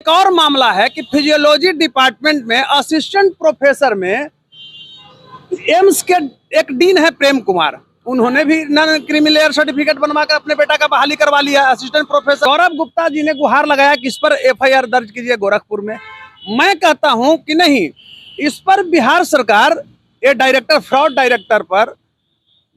एक और मामला है कि फिजियोलॉजी डिपार्टमेंट में असिस्टेंट प्रोफेसर में एम्स के एक डीन है प्रेम कुमार, उन्होंने भी नॉन क्रीमी सर्टिफिकेट बनवाकर अपने बेटा का बहाली करवा लिया। असिस्टेंट प्रोफेसर गौरव गुप्ता जी ने गुहार लगाया कि इस पर एफआईआर दर्ज कीजिए गोरखपुर में। मैं कहता हूं कि नहीं, इस पर बिहार सरकार ये डायरेक्टर, फ्रॉड डायरेक्टर पर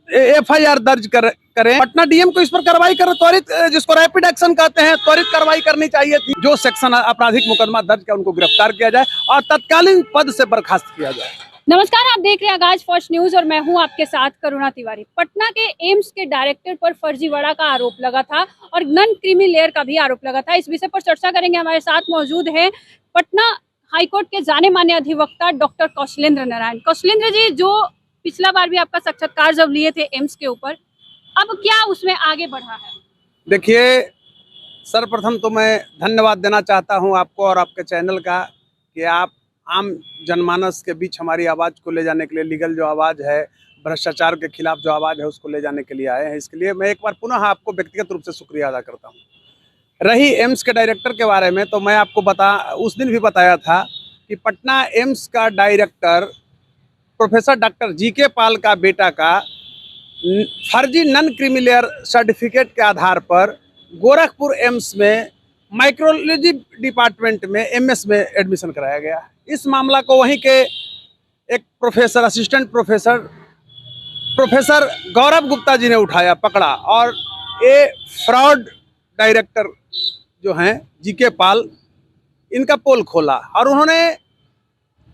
एफआईआर दर्ज करें। पटना डीएम को इस पर कार्रवाई कर त्वरित, जिसको रैपिड एक्शन कहते हैं, त्वरित कार्रवाई करनी चाहिए थी। जो सेक्शन आपराधिक मुकदमा दर्ज किया उनको गिरफ्तार किया जाए और तत्कालीन पद से बर्खास्त किया जाए। नमस्कार, आप देख रहे हैं आगाज फर्स्ट न्यूज और मैं हूं आपके साथ करुणा तिवारी। पटना के एम्स के डायरेक्टर पर फर्जीवाड़ा का आरोप लगा था और नॉन क्रीमी लेयर का भी आरोप लगा था। इस विषय पर चर्चा करेंगे। हमारे साथ मौजूद है पटना हाईकोर्ट के जाने माने अधिवक्ता डॉक्टर कौशलेंद्र नारायण। कौशलेंद्र जी, जो पिछला बार भी आपका साक्षात्कार जब लिए थे एम्स के ऊपर, अब क्या उसमें आगे बढ़ा है? देखिए, सर्वप्रथम तो मैं धन्यवाद देना चाहता हूं आपको और आपके चैनल का कि आप आम जनमानस के बीच हमारी आवाज़ को ले जाने के लिए, लीगल जो आवाज़ है, भ्रष्टाचार के खिलाफ जो आवाज़ है, उसको ले जाने के लिए आए हैं। इसके लिए मैं एक बार पुनः आपको व्यक्तिगत रूप से शुक्रिया अदा करता हूं। रही एम्स के डायरेक्टर के बारे में, तो मैं आपको उस दिन भी बताया था कि पटना एम्स का डायरेक्टर प्रोफेसर डॉक्टर जीके पाल का बेटा का फर्जी नॉन क्रीमी लेयर सर्टिफिकेट के आधार पर गोरखपुर एम्स में माइक्रोलॉजी डिपार्टमेंट में एमएस में एडमिशन कराया गया। इस मामला को वहीं के एक प्रोफेसर, असिस्टेंट प्रोफेसर गौरव गुप्ता जी ने उठाया, पकड़ा और ये फ्रॉड डायरेक्टर जो हैं जीके पाल, इनका पोल खोला और उन्होंने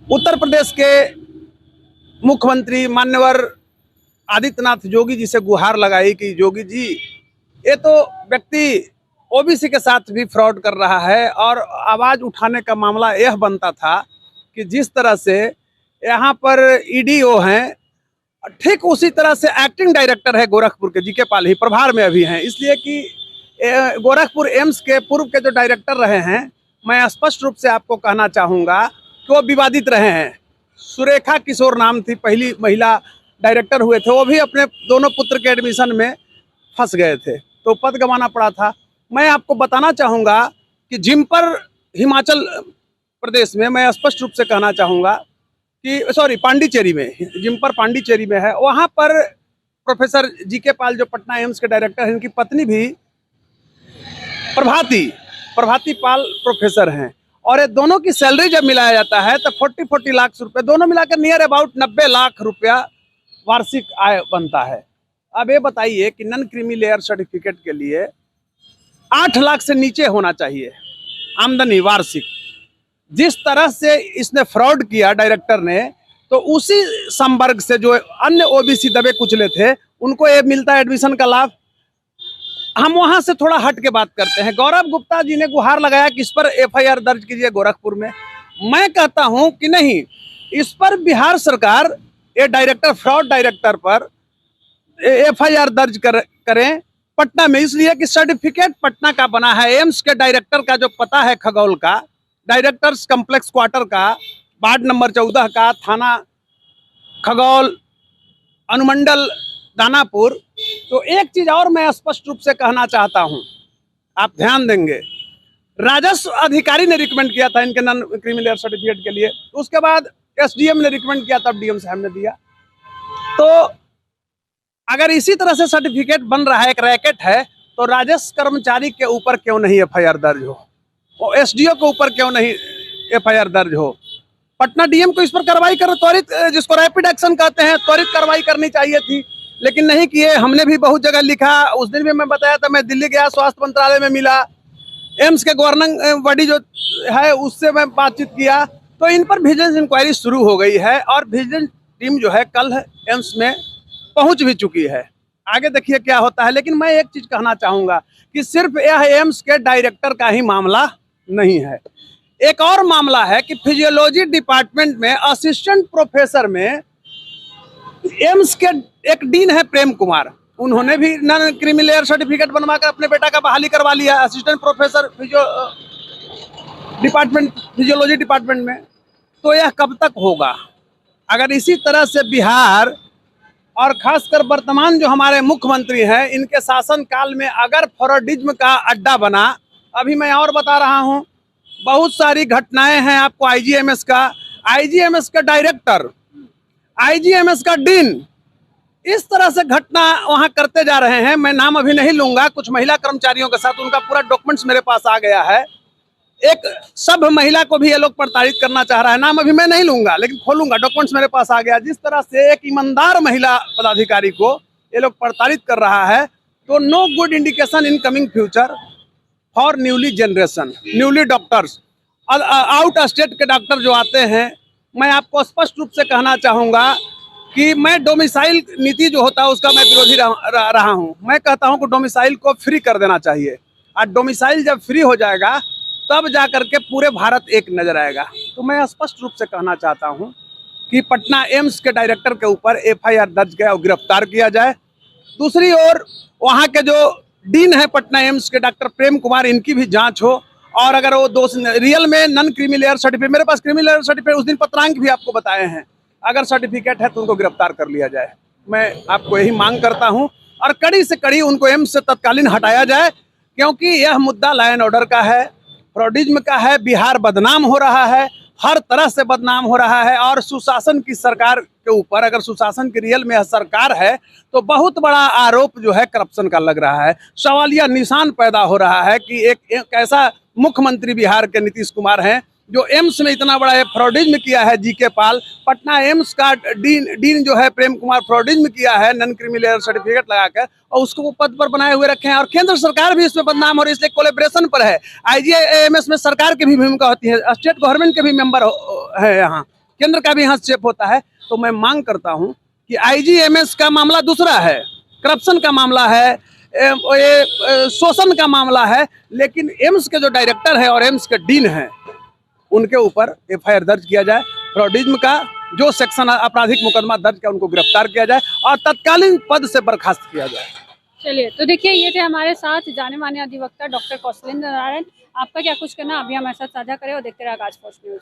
उत्तर प्रदेश के मुख्यमंत्री मान्यवर आदित्यनाथ योगी जी से गुहार लगाई कि योगी जी, ये तो व्यक्ति ओबीसी के साथ भी फ्रॉड कर रहा है। और आवाज़ उठाने का मामला यह बनता था कि जिस तरह से यहाँ पर ईडीओ हैं, ठीक उसी तरह से एक्टिंग डायरेक्टर है गोरखपुर के जीके पाल ही प्रभार में अभी हैं। इसलिए कि गोरखपुर एम्स के पूर्व के जो डायरेक्टर रहे हैं, मैं स्पष्ट रूप से आपको कहना चाहूँगा कि वो विवादित रहे हैं। सुरेखा किशोर नाम थी, पहली महिला डायरेक्टर हुए थे, वो भी अपने दोनों पुत्र के एडमिशन में फंस गए थे, तो पद गंवाना पड़ा था। मैं आपको बताना चाहूँगा कि जिम्पर हिमाचल प्रदेश में, मैं स्पष्ट रूप से कहना चाहूँगा कि पांडिचेरी में, जिम्पर पांडिचेरी में है, वहाँ पर प्रोफेसर जीके पाल जो पटना एम्स के डायरेक्टर हैं, इनकी पत्नी भी प्रभाती पाल प्रोफेसर हैं। और ये दोनों की सैलरी जब मिलाया जाता है तो 40 लाख रुपए, दोनों मिलाकर नियर अबाउट 90 लाख रुपया वार्षिक आय बनता है। अब ये बताइए कि नॉन क्रीमी लेयर सर्टिफिकेट के लिए 8 लाख से नीचे होना चाहिए आमदनी वार्षिक। जिस तरह से इसने फ्रॉड किया डायरेक्टर ने, तो उसी संवर्ग से जो अन्य ओबीसी दबे कुचले थे, उनको ये मिलता है एडमिशन का लाभ। हम वहां से थोड़ा हट के बात करते हैं। गौरव गुप्ता जी ने गुहार लगाया कि इस पर एफआईआर दर्ज कीजिए गोरखपुर में। मैं कहता हूं कि नहीं, इस पर बिहार सरकार ये डायरेक्टर, फ्रॉड डायरेक्टर पर एफआईआर दर्ज करें पटना में, इसलिए कि सर्टिफिकेट पटना का बना है। एम्स के डायरेक्टर का जो पता है खगौल का, डायरेक्टर्स कॉम्प्लेक्स क्वार्टर का, वार्ड नंबर 14 का, थाना खगौल, अनुमंडल दानापुर। तो एक चीज और मैं स्पष्ट रूप से कहना चाहता हूं, आप ध्यान देंगे, राजस्व अधिकारी ने रिकमेंड किया था इनके नॉन क्रीमी लेयर सर्टिफिकेट के लिए, उसके बाद एसडीएम ने रिकमेंड किया, तब डीएम साहब ने दिया। तो अगर इसी तरह से सर्टिफिकेट बन रहा है, एक रैकेट है, तो राजस्व कर्मचारी के ऊपर क्यों नहीं एफआईआर दर्ज हो, और एसडीओ के ऊपर क्यों नहीं एफआईआर दर्ज हो? पटना डीएम को इस पर कार्रवाई कर त्वरित, जिसको रैपिड एक्शन कहते हैं, त्वरित कार्रवाई करनी चाहिए थी, लेकिन नहीं किए। हमने भी बहुत जगह लिखा, उस दिन भी मैं बताया था, मैं दिल्ली गया, स्वास्थ्य मंत्रालय में मिला, एम्स के गवर्निंग बॉडी जो है उससे मैं बातचीत किया, तो इन पर विजिलेंस इंक्वायरी शुरू हो गई है और विजिलेंस टीम जो है कल एम्स में पहुंच भी चुकी है। आगे देखिए क्या होता है। लेकिन मैं एक चीज कहना चाहूंगा कि सिर्फ यह एम्स के डायरेक्टर का ही मामला नहीं है। एक और मामला है कि फिजियोलॉजी डिपार्टमेंट में असिस्टेंट प्रोफेसर में एम्स के एक डीन है प्रेम कुमार, उन्होंने भी नॉन क्रीमी लेयर सर्टिफिकेट बनवाकर अपने बेटा का बहाली करवा लिया, असिस्टेंट प्रोफेसर फिजियोलॉजी डिपार्टमेंट में। तो यह कब तक होगा? अगर इसी तरह से बिहार और खासकर वर्तमान जो हमारे मुख्यमंत्री हैं, इनके शासन काल में अगर फ्रॉडिज्म का अड्डा बना, अभी मैं और बता रहा हूं बहुत सारी घटनाएं हैं। आपको आईजीएमएस का डायरेक्टर, आईजीएमएस का डीन, इस तरह से घटना वहां करते जा रहे हैं। मैं नाम अभी नहीं लूंगा। कुछ महिला कर्मचारियों के साथ उनका पूरा डॉक्यूमेंट्स मेरे पास आ गया है। एक सब महिला को भी ये लोग प्रताड़ित करना चाह रहा है। नाम अभी मैं नहीं लूंगा, लेकिन खोलूंगा, डॉक्यूमेंट्स मेरे पास आ गया। जिस तरह से एक ईमानदार महिला पदाधिकारी को ये लोग प्रताड़ित कर रहा है, तो no good indication in coming future for newly generation, newly doctors, out state के डॉक्टर जो आते हैं। मैं आपको स्पष्ट रूप से कहना चाहूँगा कि मैं डोमिसाइल नीति जो होता है उसका मैं विरोधी रहा हूँ। मैं कहता हूँ कि डोमिसाइल को फ्री कर देना चाहिए, और डोमिसाइल जब फ्री हो जाएगा तब जा करके पूरे भारत एक नजर आएगा। तो मैं स्पष्ट रूप से कहना चाहता हूँ कि पटना एम्स के डायरेक्टर के ऊपर एफआईआर दर्ज किया और गिरफ्तार किया जाए। दूसरी ओर वहाँ के जो डीन है पटना एम्स के, डॉक्टर प्रेम कुमार, इनकी भी जांच हो, और अगर वो दोष रियल में नॉन क्रीमी लेयर सर्टिफिकेट, मेरे पास क्रीमी लेयर सर्टिफिकेट उस दिन पत्रांक भी आपको बताए हैं, अगर सर्टिफिकेट है तो उनको गिरफ्तार कर लिया जाए। मैं आपको यही मांग करता हूं, और कड़ी से कड़ी उनको एम्स से तत्कालीन हटाया जाए, क्योंकि यह मुद्दा लॉ एंड ऑर्डर का है, फ्रॉडिज्म का है। बिहार बदनाम हो रहा है, हर तरह से बदनाम हो रहा है। और सुशासन की सरकार के ऊपर, अगर सुशासन की रियल में सरकार है, तो बहुत बड़ा आरोप जो है करप्शन का लग रहा है। सवालिया निशान पैदा हो रहा है कि एक ऐसा मुख्यमंत्री बिहार के नीतीश कुमार हैं जो एम्स में इतना बड़ा फ्रॉडिज्म किया है। जीके पाल, पटना एम्स का डीन जो है प्रेम कुमार, फ्रॉडिज्म किया है नॉन क्रीमी लेयर सर्टिफिकेट लगाकर, और उसको पद पर बनाए हुए रखे हैं। और केंद्र सरकार भी इसमें बदनाम हो रही है, इसलिए कोलैबोरेशन पर है। आईजीएमएस में सरकार की भी भूमिका होती है, स्टेट गवर्नमेंट के भी मेंबर है, यहाँ केंद्र का भी हस्तक्षेप होता है। तो मैं मांग करता हूँ कि आईजीएमएस का मामला दूसरा है, करप्शन का मामला है, ये शोषण का मामला है, लेकिन एम्स के जो डायरेक्टर है और एम्स के डीन है, उनके ऊपर एफआईआर दर्ज किया जाए। फ्रॉडिज्म का जो सेक्शन आपराधिक मुकदमा दर्ज किया, उनको गिरफ्तार किया जाए और तत्कालीन पद से बर्खास्त किया जाए। चलिए, तो देखिए, ये थे हमारे साथ जाने माने अधिवक्ता डॉक्टर कौशलेंद्र नारायण। आपका क्या कुछ करना, अभी हमारे साथ साझा करें और देखते रहे आगाज फर्स्ट न्यूज।